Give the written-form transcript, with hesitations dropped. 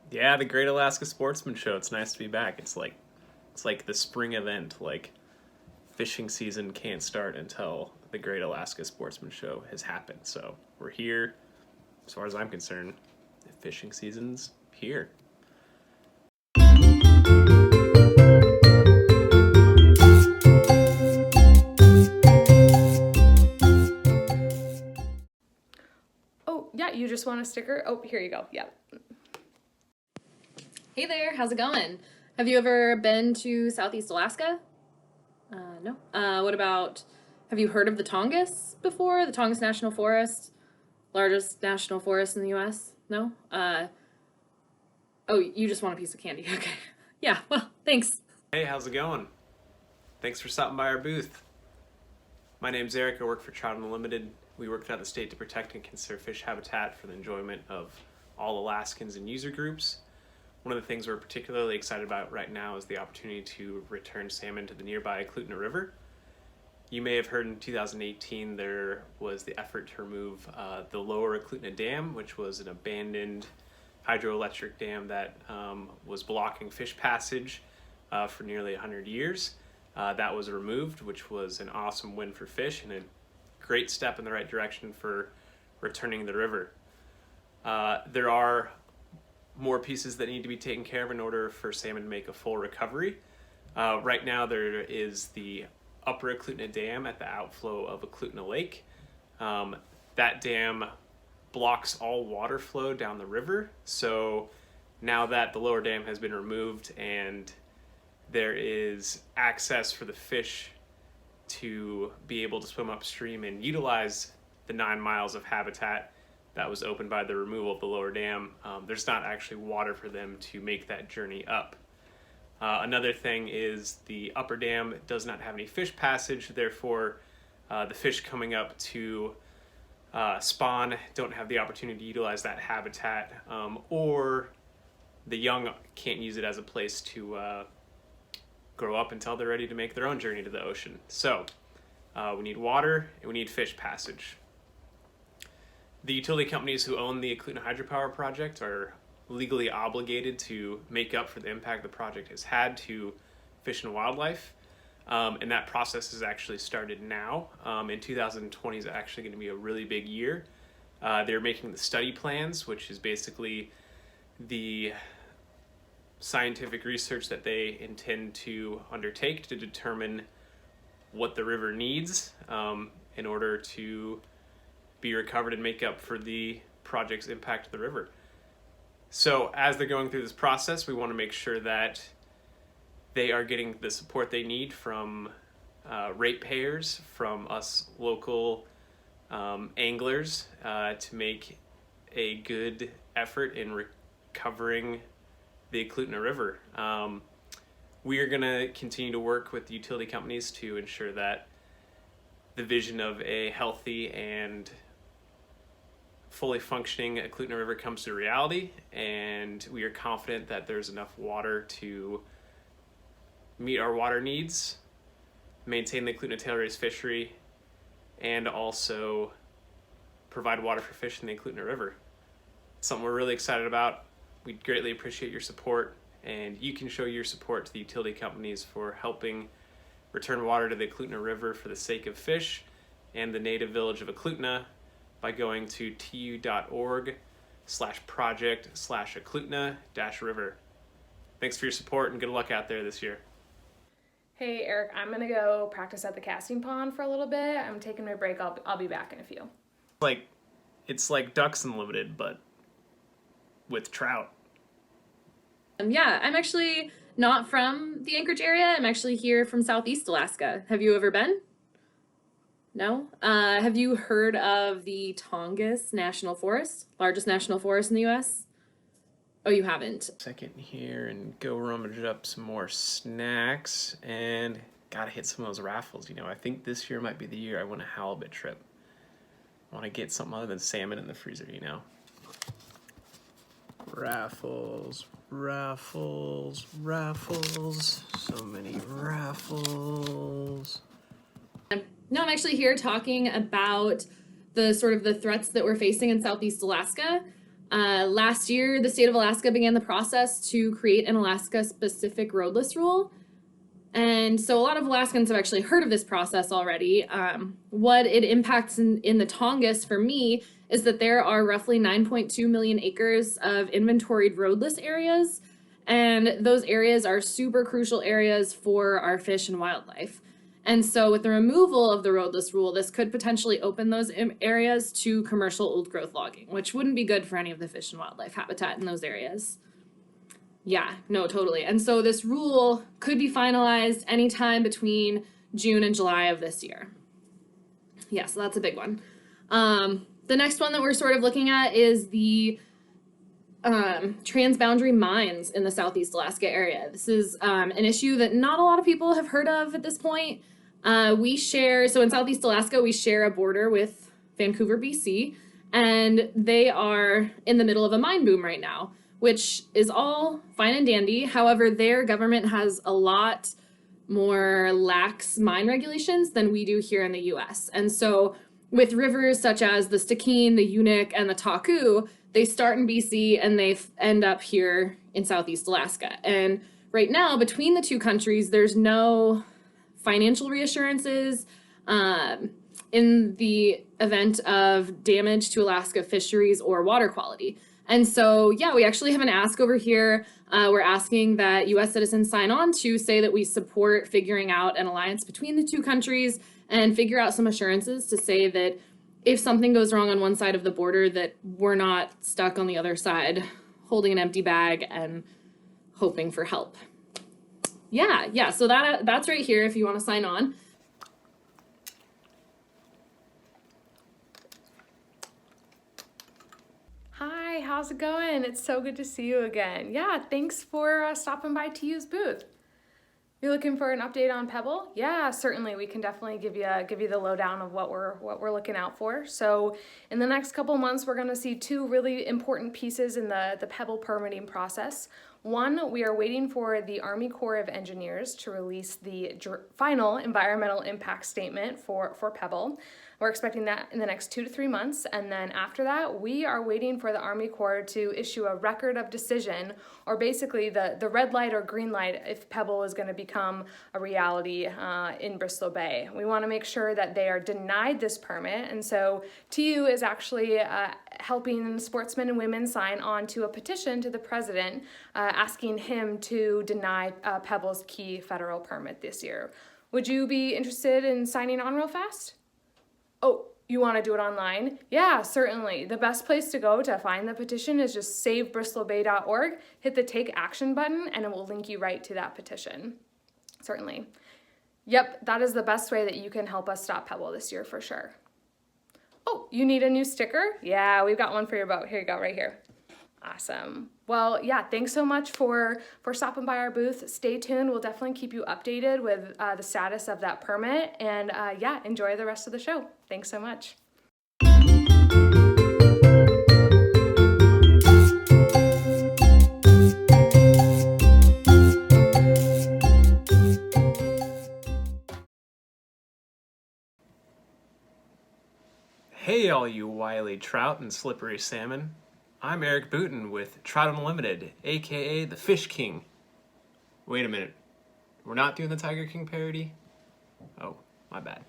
Yeah, the Great Alaska Sportsman Show. It's nice to be back. It's like the spring event. Like fishing season can't start until the Great Alaska Sportsman Show has happened. So we're here. As far as I'm concerned, the fishing season's here. Oh, yeah, you just want a sticker? Oh, here you go. Yeah. Hey there, how's it going? Have you ever been to Southeast Alaska? No. What about, have you heard of the Tongass before? The Tongass National Forest, largest national forest in the U.S.? No? Oh, you just want a piece of candy. Okay. Yeah, well, thanks. Hey, how's it going? Thanks for stopping by our booth. My name's Eric. I work for Trout Unlimited. We work throughout the state to protect and conserve fish habitat for the enjoyment of all Alaskans and user groups. One of the things we're particularly excited about right now is the opportunity to return salmon to the nearby Klutna River. You may have heard in 2018 there was the effort to remove the lower Klutna Dam, which was an abandoned hydroelectric dam that was blocking fish passage for nearly 100 years. That was removed, which was an awesome win for fish and a great step in the right direction for returning the river. There are more pieces that need to be taken care of in order for salmon to make a full recovery. Right now there is the upper Klutna Dam at the outflow of Klutna Lake. That dam blocks all water flow down the river. So now that the lower dam has been removed and there is access for the fish to be able to swim upstream and utilize the 9 miles of habitat that was opened by the removal of the lower dam, there's not actually water for them to make that journey up. Another thing is the upper dam does not have any fish passage, therefore the fish coming up to spawn don't have the opportunity to utilize that habitat, or the young can't use it as a place to grow up until they're ready to make their own journey to the ocean. So we need water and we need fish passage. The utility companies who own the Klutna Hydropower project are legally obligated to make up for the impact the project has had to fish and wildlife. And that process has actually started now. In 2020 is actually going to be a really big year. They're making the study plans, which is basically the scientific research that they intend to undertake to determine what the river needs in order to be recovered and make up for the project's impact to the river. So as they're going through this process, we want to make sure that they are getting the support they need from ratepayers, from us local anglers, to make a good effort in recovering the Klutna River. We are going to continue to work with the utility companies to ensure that the vision of a healthy and fully functioning Klutna River comes to reality, and we are confident that there's enough water to meet our water needs, maintain the Klutna tail race fishery, and also provide water for fish in the Klutna River. It's something we're really excited about. We'd greatly appreciate your support, and you can show your support to the utility companies for helping return water to the Klutna River for the sake of fish and the native village of Eklutna by going to tu.org/project/Eklutna-river. Thanks for your support and good luck out there this year. Hey, Eric, I'm going to go practice at the casting pond for a little bit. I'm taking my break. I'll be back in a few. It's like Ducks Unlimited, but with trout. Yeah, I'm actually not from the Anchorage area. I'm actually here from Southeast Alaska. Have you ever been? No? Have you heard of the Tongass National Forest, largest national forest in the U.S.? Oh, you haven't? Second here and go rummage up some more snacks and gotta hit some of those raffles. I think this year might be the year I want a halibut trip. I want to get something other than salmon in the freezer, Raffles. So many raffles. No, I'm actually here talking about the threats that we're facing in Southeast Alaska. Last year, the state of Alaska began the process to create an Alaska-specific roadless rule. And so a lot of Alaskans have actually heard of this process already. What it impacts in the Tongass for me is that there are roughly 9.2 million acres of inventoried roadless areas. And those areas are super crucial areas for our fish and wildlife. And so with the removal of the roadless rule, this could potentially open those areas to commercial old growth logging, which wouldn't be good for any of the fish and wildlife habitat in those areas. Yeah, no, totally. And so this rule could be finalized anytime between June and July of this year. Yeah, so that's a big one. The next one that we're sort of looking at is the transboundary mines in the Southeast Alaska area. This is an issue that not a lot of people have heard of at this point. So in Southeast Alaska, we share a border with Vancouver, BC, and they are in the middle of a mine boom right now, which is all fine and dandy. However, their government has a lot more lax mine regulations than we do here in the US. And so with rivers such as the Stikine, the Unuk, and the Taku, they start in BC and they end up here in Southeast Alaska. And right now, between the two countries, there's no financial reassurances in the event of damage to Alaska fisheries or water quality. And so, yeah, we actually have an ask over here. We're asking that U.S. citizens sign on to say that we support figuring out an alliance between the two countries and figure out some assurances to say that if something goes wrong on one side of the border, that we're not stuck on the other side holding an empty bag and hoping for help. Yeah, so that's right here if you want to sign on. Hi, how's it going? It's so good to see you again. Yeah, thanks for stopping by TU's booth. You're looking for an update on Pebble? Yeah, certainly. We can definitely give you the lowdown of what we're looking out for. So in the next couple months, we're going to see two really important pieces in the Pebble permitting process. One, we are waiting for the Army Corps of Engineers to release the final environmental impact statement for Pebble. We're expecting that in the next 2 to 3 months, and then after that, we are waiting for the Army Corps to issue a record of decision, or basically the red light or green light if Pebble is going to become a reality in Bristol Bay. We want to make sure that they are denied this permit, and so TU is actually helping sportsmen and women sign on to a petition to the president asking him to deny Pebble's key federal permit this year. Would you be interested in signing on real fast? Oh, you want to do it online? Yeah, certainly. The best place to go to find the petition is just savebristolbay.org, hit the take action button, and it will link you right to that petition. Certainly. Yep, that is the best way that you can help us stop Pebble this year for sure. Oh, you need a new sticker? Yeah, we've got one for your boat. Here you go, right here. Awesome. Well, yeah, thanks so much for stopping by our booth. Stay tuned. We'll definitely keep you updated with the status of that permit. And yeah, enjoy the rest of the show. Thanks so much. Hey, all you wily trout and slippery salmon. I'm Eric Booten with Trout Unlimited, aka the Fish King. Wait a minute, we're not doing the Tiger King parody? Oh, my bad.